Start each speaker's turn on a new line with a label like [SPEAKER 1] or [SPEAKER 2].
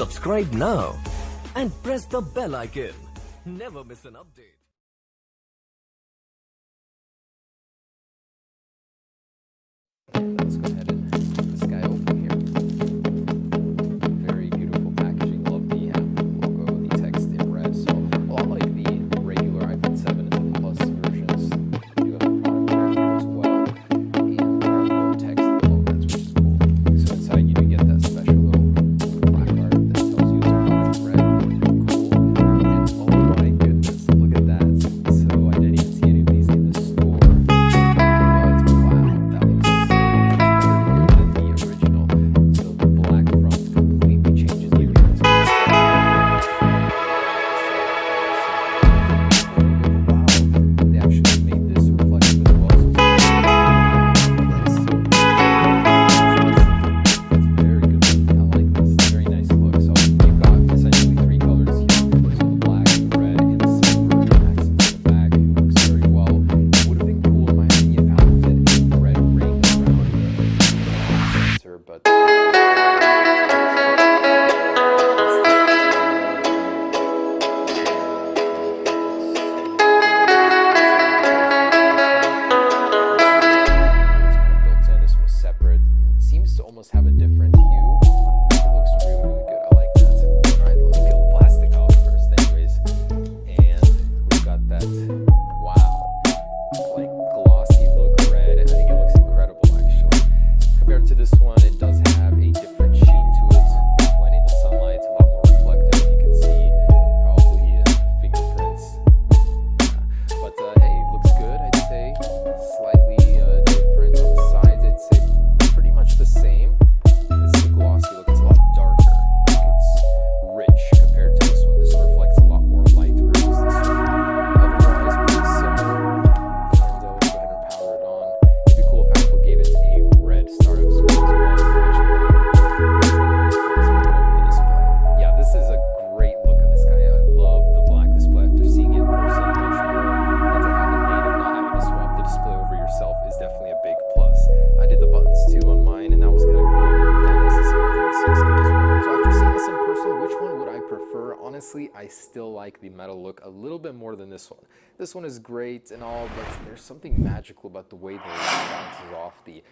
[SPEAKER 1] Subscribe now and press the bell icon. Never miss an update.
[SPEAKER 2] Let's go ahead and get this guy open here. Very beautiful packaging. Love the logo, the text in red. So a lot like the regular iPhone 7 and 7 Plus versions. We do have a product right here as well. And no text in the moments, which is cool. So inside you do get that special little placard that tells you it's product red. Cool. And oh my goodness, look at that. So I didn't even see any of these in the store. But wow, that looks than the original. So the black front completely changes the appearance of the wow, they actually made this reflective as well. That's very good. I like this. It's a very nice look. So you've got essentially three colors here. So the black, the red, and the silver accents in the back. It looks very well. It would have been cool in my opinion if Apple did a red ring around the sensor, but built in. This one is separate. It seems to almost have a different hue. It looks really, really good. I like that. All right, let me peel the plastic off first, anyways. And we've got that. Wow, like glossy look red. I think it looks incredible, actually. Compared to this one, it does have a different sheen to it. When in the sunlight, it's a lot more reflective. You can see probably fingerprints. But hey, it looks good, I'd say. Slightly different on the sides. I'd say pretty much the same. It's the glossy look. It's a lot darker. Like it's rich compared to this one. This one reflects a lot more light versus this one. Otherwise, pretty similar. And we'll go ahead and power it on. It'd be cool if Apple gave it a red startup screen as well. The display. Yeah, this is a great look on this guy. I love the black display after seeing it in person much more. And to have it native, not having to swap the display over yourself is definitely a big plus. I did the buttons too on mine, and that was kind of cool. Not necessarily looks good as well. So after seeing this in person, which one would I prefer? Honestly, I still like the metal look a little bit more than this one. This one is great and all, but there's something magical about the way the light bounces off the